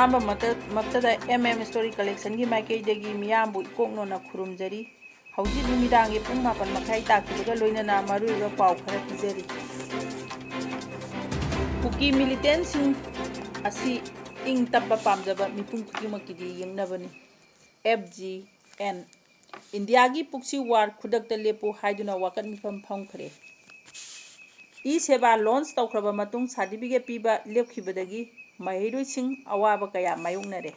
ꯑꯍꯥꯟꯕ ꯃꯛꯇꯗ story collection gi maikaidagi miyambu ikoknona khurumjari hauji numidangi pung 7:30 takibaga loinana maruiba pau khara pijari Kuki militant sing asi Ing-tpa pamjaba mipun khudingmakki yengnabani FGN India gi puksi war khudakta lepu haiduna wakat mifam phangkhare E-seva launch tawkhraba matung certificate piba lepkhibadagi mahiroising awaba kaya mayoknare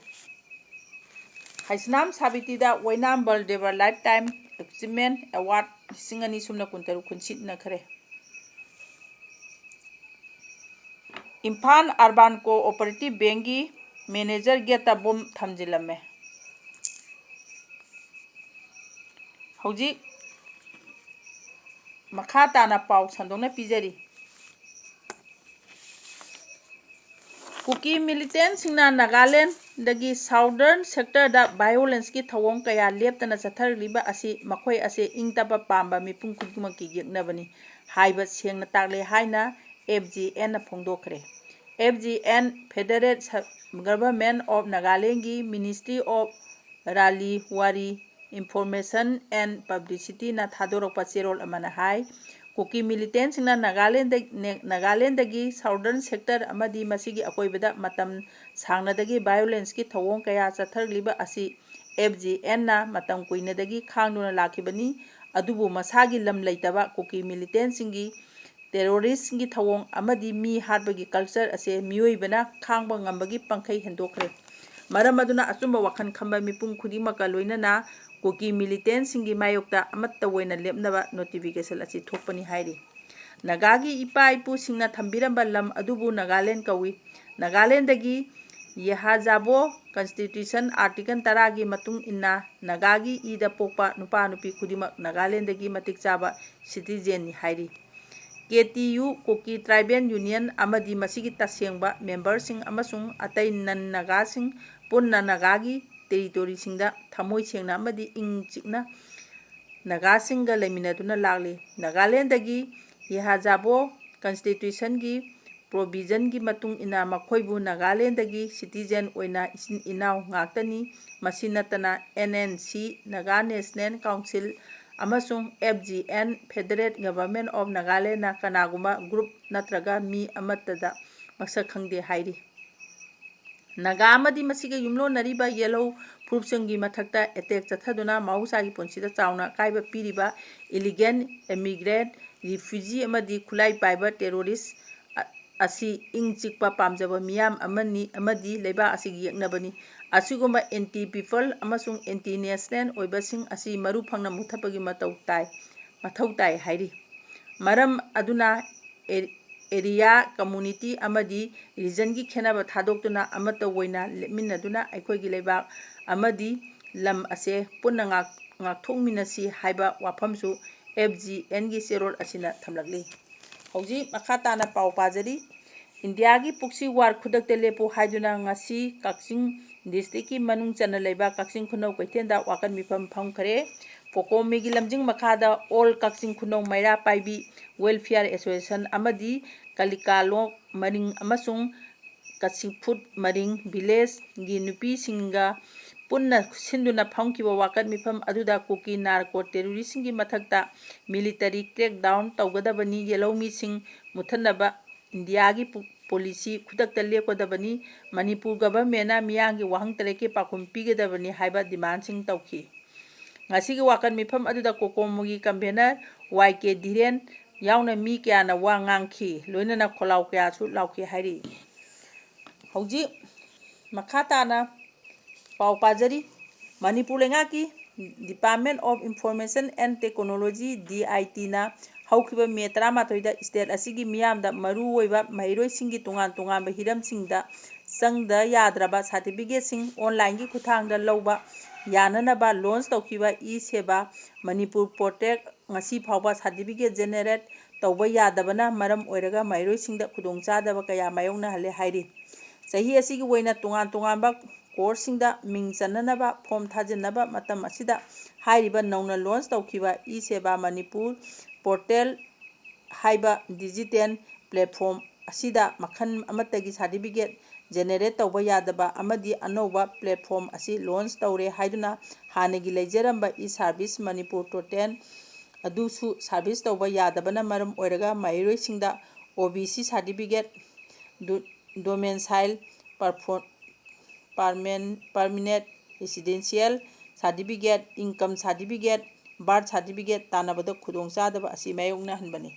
Haisnam Sabitida Wainam Baldeva Lifetime Achievement Award Singani Sumna Kuntaru Kunsitna Khare Imphal Urban Cooperative Banki Manager Geta Bom Thamjilame Hojik makhada na pau sandongna pijari Kuki militant singna Nagaland dagi southern sector da violence ki thawong kaya leptana chatharliba asi makhoi ase Ing-tpa pamba mipun khudingmakki yeknabani haiba sengna takle haina FGN na phongdokhre FGN Federal Government of Nagaland gi Ministry of Rally Wari Information and Publicity na thadorokpa cherol amana hai Kuki militant singna Nagaland dagi southern sector amadi masigi akoibada matam sangnadagi violence ki thawong kaya chatharliba asi FGN na matam kuinadagi khangduna lakibani adubu masagi lam leitaba Kuki militant singi terrorist singi thawong amadi mi hatbagi culture ase miyoibana khangba ngambagi pangkhai hendokre maram aduna achumba wakhan khamba mipum khudingmakka loinana Kuki militant singi mayokta amatta woina lepnaba notification achi thokpani hairi Nagagi ipa ipu singna thambiramba lam adubu Nagaland kawi Nagaland dagi Yehazabo Constitution Article 10 gi matung inna Nagagi ida pokpa nupa nupi khudimak Nagaland dagi matik chaba citizen ni hairi KTU Kuki Tribal Union amadi masigi tasengba member sing amasung atai nan Naga sing punna Nagagi territory singda thamoi sengna amadi ingchikna Naga singa leiminaduna lagli Nagaland dagi Yehazabo Constitution gi provision gi matung ina makhoibu Nagaland dagi citizen oina isin inaw ngaktani masinatana NNC Naga National Council amasung FGN Federal Government of Nagaland na kanaguma group natraga mi amatada masak khangde hairi Naga amadi masiga yumlo nariba yellow proof-singi mathakta attack chathaduna mausagi punsida chauna kaiba piriba illegal immigrant refugee amadi khulai paiba terrorist asi ingchikpa pamjaba miyam amadi leiba asigi yeknabani asiguma anti people amasung anti national oibasing asi maru phangna muthapagi mathau tai hairi maram aduna area community amadi region gi khenaba thadokduna amata woina lepminaduna aikhoigi leibak amadi lam ase punna ngakthokminasi haiba wafamsu FGN gi cherol asina thamlakli hauji makhata na pau pajari India gi puksi war khudakta lepu haiduna ngasi Kakching district ki manung chana leiba Kakching khunau kaithenda wakan mifam phangkhare Pokomi gi lamjing makhada all Kakching khunau maira paibi welfare association amadi Kalikalok maring amasung Kasifut maring village gi nupi singa punna sinduna phangkiba wakat mifam aduda Kuki narco terrorist gi mathakta military crackdown tawgadabani yellow sing muthanaba India gi policy khudakta lepkodabani Manipur government na miyangi wahang tareke pakhum pigadabani haiba demand sing tawki ngasi gi wakat mifam aduda kokomugi convener YK Dhiren yauna mi kya na wa ngangki loinana kholau kya su lauki hairi hauji makhata na pau pajari Manipur lengaki Department of Information and Technology DIT na haukiba May 13 da state asigi miyamda maru oiba mahiroi singi tungan hiramsingda sangda yadraba certificate sing online gi kuthangda lawba yananaba launch tawkiba E-seva Manipur portal ngasi phawba certificate generate tawba yadabana maram oiraga mahiroi singda khudongchadaba kaya mayongna hale hairi sahi asigi woina tunganba course singda ming chananaba form thajinaba matam asida hairiba nauna launch tawkiba E-seva Manipur portal haiba digital platform asida makhan amatagi certificate generate ꯇꯧꯕ ꯌꯥꯗꯕ ꯑꯃꯗꯤ ꯑꯅꯧꯕ platform ꯑꯁꯤ launch ꯇꯧꯔꯦ ꯍꯥꯏꯗꯨꯅ ꯍꯥꯟꯅꯒꯤ ꯂꯩꯖꯔꯝꯕ e service Manipur ꯇꯣꯇꯦꯜ ꯑꯗꯨꯁꯨ ꯁꯔꯚꯤꯁ ꯇꯧꯕ ꯌꯥꯗꯕꯅ ꯃꯔꯝ ꯑꯣꯏꯔꯒ ꯃꯍꯩꯔꯣꯏꯁꯤꯡꯗ OBC certificate, domicile permanent residential certificate, income certificate, birth certificate ꯇꯥꯟꯅꯕꯗ ꯈꯨꯗꯣꯡꯆꯥꯗꯕ ꯑꯁꯤ ꯃꯥꯌꯣꯛꯅꯍꯟꯕꯅꯤ꯫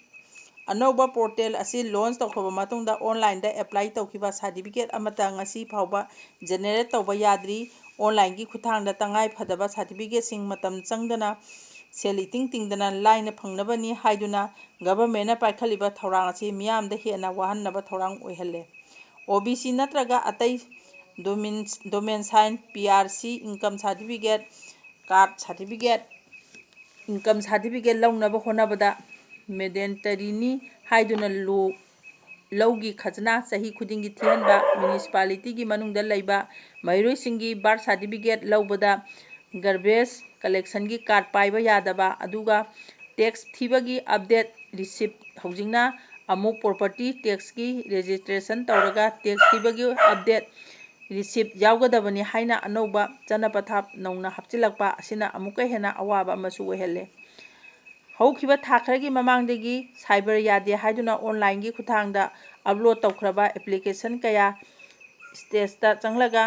ꯑꯅꯧꯕ ꯄꯣꯔꯇꯦꯜ ꯑꯁꯤ ꯂꯣꯟꯆ ꯇꯧꯈ꯭ꯔꯕ ꯃꯇꯨꯡꯗ ꯑꯣꯟꯂꯥꯏꯟꯗ ꯑꯦꯄ꯭ꯂꯥꯏ ꯇꯧꯈꯤꯕ ꯁꯥꯔꯇꯤꯐꯤꯀꯦꯠ ꯑꯃꯠꯇ ꯉꯁꯤ ꯐꯥꯎꯕ ꯖꯦꯅꯦꯔꯦꯠ ꯇꯧꯕ ꯌꯥꯗ꯭ꯔꯤ꯫ ꯑꯣꯟꯂꯥꯏꯟꯒꯤ ꯈꯨꯠꯊꯥꯡꯗ ꯇꯉꯥꯏꯐꯗꯕ ꯁꯥꯔꯇꯤꯐꯤꯀꯦꯠꯁꯤꯡ ꯃꯇꯝ ꯆꯪꯗꯅ, ꯁꯦꯜ ꯏꯇꯤꯡ ꯇꯤꯡꯗꯅ ꯂꯥꯏꯅ ꯐꯪꯅꯕꯅꯤ ꯍꯥꯏꯗꯨꯅ ꯒꯚꯔꯟꯃꯦꯟꯠꯅ ꯄꯥꯏꯈꯠꯂꯤꯕ ꯊꯧꯔꯥꯡ ꯑꯁꯤ ꯃꯤꯌꯥꯝꯗ ꯍꯦꯟꯅ ꯋꯥꯍꯟꯅꯕ ꯊꯧꯔꯥꯡ ꯑꯣꯏꯍꯜꯂꯦ꯫ OBC ꯅꯠꯇ꯭ꯔꯒ ꯑꯇꯩ ꯗꯣꯃꯦꯟꯁꯥꯏꯜ, PRC, income certificate, cast certificate, income certificate ꯂꯧꯅꯕ ꯍꯣꯠꯅꯕꯗ ꯃꯦꯟꯗꯦꯇꯔꯤꯅꯤ ꯍꯥꯏꯗꯨꯅ ꯂꯧꯒꯤ ꯈꯖꯅꯥ ꯆꯍꯤ ꯈꯨꯗꯤꯡꯒꯤ ꯊꯤꯍꯟꯕ, ꯃ꯭ꯌꯨꯅꯤꯁꯤꯄꯥꯂꯤꯇꯤꯒꯤ ꯃꯅꯨꯡꯗ ꯂꯩꯕ ꯃꯍꯩꯔꯣꯏꯁꯤꯡꯒꯤ ꯕꯥꯔꯊ ꯁꯥꯔꯇꯤꯐꯤꯀꯦꯠ ꯂꯧꯕꯗ ꯒꯥꯔꯕꯦꯖ ꯀꯂꯦꯛꯁꯟꯒꯤ ꯀꯥꯔꯗ ꯄꯥꯏꯕ ꯌꯥꯗꯕ, ꯑꯗꯨꯒ ꯇꯦꯛꯁ ꯊꯤꯕꯒꯤ ꯑꯞꯗꯦꯠ ꯔꯤꯁꯤꯞ ꯍꯧꯖꯤꯛꯅ ꯑꯃꯨꯛ ꯄ꯭ꯔꯣꯄꯔꯇꯤ ꯇꯦꯛꯁꯀꯤ ꯔꯦꯖꯤꯁꯇ꯭ꯔꯦꯁꯟ ꯇꯧꯔꯒ ꯇꯦꯛꯁ ꯊꯤꯕꯒꯤ ꯑꯞꯗꯦꯠ ꯔꯤꯁꯤꯞ ꯌꯥꯎꯒꯗꯕꯅꯤ ꯍꯥꯏꯅ ꯑꯅꯧꯕ ꯆꯠꯅ ꯄꯊꯥꯞ ꯅꯧꯅ ꯍꯥꯞꯆꯤꯜꯂꯛꯄ ꯑꯁꯤꯅ ꯑꯃꯨꯛꯀ ꯍꯦꯟꯅ ꯑꯋꯥꯕ ꯑꯃꯁꯨ ꯑꯣꯏꯍꯜꯂꯦ꯫ ꯍꯧꯈꯤꯕ ꯊꯥ ꯈꯔꯒꯤ ꯃꯃꯥꯡꯗꯒꯤ ꯁꯥꯏꯕꯔ ꯌꯥꯗꯦ ꯍꯥꯏꯗꯨꯅ ꯑꯣꯟꯂꯥꯏꯟꯒꯤ ꯈꯨꯠꯊꯥꯡꯗ ꯑꯞꯂꯣꯗ ꯇꯧꯈ꯭ꯔꯕ ꯑꯦꯄ꯭ꯂꯤꯀꯦꯁꯟ ꯀꯌꯥ ꯁ꯭ꯇꯦꯇꯁꯇ ꯆꯪꯂꯒ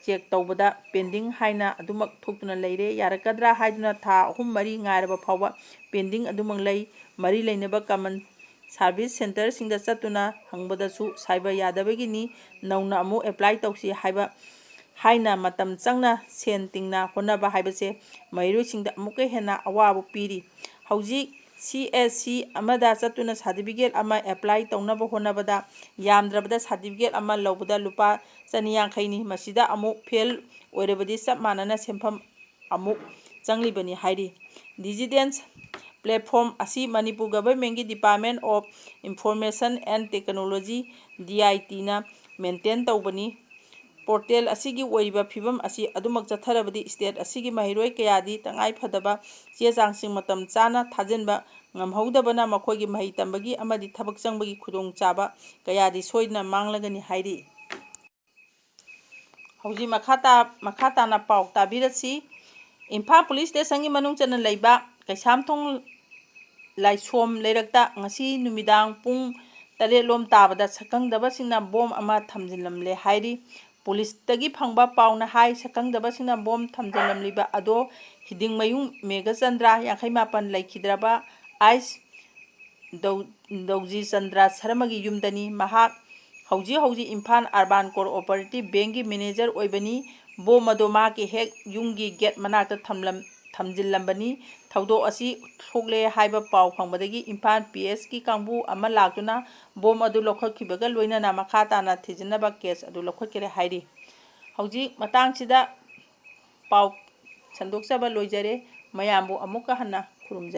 ꯆꯦꯛ ꯇꯧꯕꯗ ꯄꯦꯟꯗꯤꯡ ꯍꯥꯏꯅ ꯑꯗꯨꯃꯛ ꯊꯣꯛꯇꯨꯅ ꯂꯩꯔꯦ꯫ ꯌꯥꯔꯛꯀꯗ꯭ꯔꯥ ꯍꯥꯏꯗꯨꯅ ꯊꯥ 3-4 ꯉꯥꯏꯔꯕ ꯐꯥꯎꯕ ꯄꯦꯟꯗꯤꯡ ꯑꯗꯨꯃꯛ ꯂꯩ꯫ ꯃꯔꯤ ꯂꯩꯅꯕ ꯀꯃꯟ ꯁꯥꯔꯚꯤꯁ ꯁꯦꯟꯇꯔꯁꯤꯡꯗ ꯆꯠꯇꯨꯅ ꯍꯪꯕꯗꯁꯨ ꯁꯥꯏꯕꯔ ꯌꯥꯗꯕꯒꯤꯅꯤ, ꯅꯧꯅ ꯑꯃꯨꯛ ꯑꯦꯄ꯭ꯂꯥꯏ ꯇꯧꯁꯤ ꯍꯥꯏꯅ ꯃꯇꯝ ꯆꯪꯅ ꯁꯦꯟ ꯇꯤꯡꯅ ꯍꯣꯠꯅꯕ ꯍꯥꯏꯕꯁꯦ ꯃꯍꯩꯔꯣꯏꯁꯤꯡꯗ ꯑꯃꯨꯛꯀ ꯍꯦꯟꯅ ꯑꯋꯥꯕ ꯄꯤꯔꯤ꯫ ꯍꯧꯖꯤꯛ CSC ꯑꯃꯗ ꯆꯠꯇꯨꯅ ꯁꯥꯔꯇꯤꯐꯤꯀꯦꯠ ꯑꯃ ꯑꯦꯄ꯭ꯂꯥꯏ ꯇꯧꯅꯕ ꯍꯣꯠꯅꯕꯗ ꯌꯥꯝꯗ꯭ꯔꯕꯗ ꯁꯥꯔꯇꯤꯐꯤꯀꯦꯠ ꯑꯃ ꯂꯧꯕꯗ ꯂꯨꯄꯥ 150ꯅꯤ꯫ ꯃꯁꯤꯗ ꯑꯃꯨꯛ ꯐꯦꯜ ꯑꯣꯏꯔꯕꯗꯤ ꯆꯞ ꯃꯥꯟꯅꯅ ꯁꯦꯟꯐꯝ ꯑꯃꯨꯛ ꯆꯪꯂꯤꯕꯅꯤ ꯍꯥꯏꯔꯤ꯫ ꯗꯤꯖꯤꯇꯦꯜ ꯄ꯭ꯂꯦꯠꯐꯣꯔꯝ ꯑꯁꯤ ꯃꯅꯤꯄꯨꯔ ꯒꯚꯔꯟꯃꯦꯟꯠꯀꯤ department of information and technology (DIT)ꯅ ꯃꯦꯟꯇꯦꯟ ꯇꯧꯕꯅꯤ꯫ ꯄꯣꯔꯇꯦꯜ ꯑꯁꯤꯒꯤ ꯑꯣꯏꯔꯤꯕ ꯐꯤꯚꯝ ꯑꯁꯤ ꯑꯗꯨꯃꯛ ꯆꯠꯊꯔꯕꯗꯤ ꯁ꯭ꯇꯦꯠ ꯑꯁꯤꯒꯤ ꯃꯍꯩꯔꯣꯏ ꯀꯌꯥꯗꯤ ꯇꯉꯥꯏꯐꯗꯕ ꯆꯦ-ꯆꯥꯡꯁꯤꯡ ꯃꯇꯝ ꯆꯥꯅ ꯊꯥꯖꯤꯟꯕ ꯉꯝꯍꯧꯗꯕꯅ ꯃꯈꯣꯏꯒꯤ ꯃꯍꯩ ꯇꯝꯕꯒꯤ ꯑꯃꯗꯤ ꯊꯕꯛ ꯆꯪꯕꯒꯤ ꯈꯨꯗꯣꯡꯆꯥꯕ ꯀꯌꯥꯗꯤ ꯁꯣꯏꯗꯅ ꯃꯥꯡꯂꯒꯅꯤ ꯍꯥꯏꯔꯤ꯫ ꯍꯧꯖꯤꯛ ꯃꯈꯥ ꯇꯥꯅ ꯄꯥꯎ ꯇꯥꯕꯤꯔꯁꯤ꯫ ꯏꯝꯐꯥꯜ ꯄꯨꯂꯤꯁ ꯁ꯭ꯇꯦꯁꯟꯒꯤ ꯃꯅꯨꯡ ꯆꯟꯅ ꯂꯩꯕ ꯀꯩꯁꯥꯝꯊꯣꯡ ꯂꯥꯏꯁꯣꯝ ꯂꯩꯔꯛꯇ ꯉꯁꯤ ꯅꯨꯃꯤꯗꯥꯡ ꯄꯨꯡ 7 ꯇꯥꯕꯗ ꯁꯛꯈꯪꯗꯕꯁꯤꯡꯅ ꯕꯣꯝ ꯑꯃ ꯊꯝꯖꯤꯜꯂꯝꯂꯦ ꯍꯥꯏꯔꯤ꯫ ꯄꯨꯂꯤꯁꯇꯒꯤ ꯐꯪꯕ ꯄꯥꯎꯅ ꯍꯥꯏ ꯁꯛꯈꯪꯗꯕꯁꯤꯡꯅ ꯕꯣꯝ ꯊꯝꯖꯤꯜꯂꯝꯂꯤꯕ ꯑꯗꯣ ꯍꯤꯗꯤꯡꯃꯌꯨꯝ ꯃꯦꯘꯆꯟꯗ꯭ꯔ, 58, ꯂꯩꯈꯤꯗ꯭ꯔꯕ ꯑꯥꯏꯁ ꯗꯧꯖꯤꯆꯟꯗ꯭ꯔ ꯁꯔꯃꯒꯤ ꯌꯨꯝꯗꯅꯤ꯫ ꯃꯍꯥꯛ ꯍꯧꯖꯤꯛ ꯏꯝꯐꯥꯜ ꯑꯔꯕꯥꯟ ꯀꯣꯑꯣꯄꯔꯦꯇꯤꯚ ꯕꯦꯡꯛꯀꯤ ꯃꯦꯅꯦꯖꯔ ꯑꯣꯏꯕꯅꯤ꯫ ꯕꯣꯝ ꯑꯗꯨ ꯃꯍꯥꯛꯀꯤ ꯍꯦꯛ ꯌꯨꯝꯒꯤ ꯒꯦꯠ ꯃꯅꯥꯛꯇ ꯊꯝꯖꯤꯜꯂꯝꯕꯅꯤ꯫ ꯊꯧꯗꯣꯛ ꯑꯁꯤ ꯊꯣꯛꯂꯦ ꯍꯥꯏꯕ ꯄꯥꯎ ꯐꯪꯕꯗꯒꯤ ꯏꯝꯐꯥꯜ PS ꯀꯤ ꯀꯥꯡꯕꯨ ꯑꯃ ꯂꯥꯛꯇꯨꯅ ꯕꯣꯝ ꯑꯗꯨ ꯂꯧꯈꯠꯈꯤꯕꯒ ꯂꯣꯏꯅꯅ ꯃꯈꯥ ꯇꯥꯅ ꯊꯤꯖꯤꯟꯅꯕ ꯀꯦꯁ ꯑꯗꯨ ꯂꯧꯈꯠꯈ꯭ꯔꯦ ꯍꯥꯏꯔꯤ꯫ ꯍꯧꯖꯤꯛ ꯃꯇꯥꯡꯁꯤꯗ ꯄꯥꯎ ꯁꯟꯗꯣꯛꯆꯕ ꯂꯣꯏꯖꯔꯦ꯫ ꯃꯌꯥꯝꯕꯨ ꯑꯃꯨꯛꯀ ꯍꯟꯅ ꯈꯨꯔꯨꯝꯖꯔꯤ꯫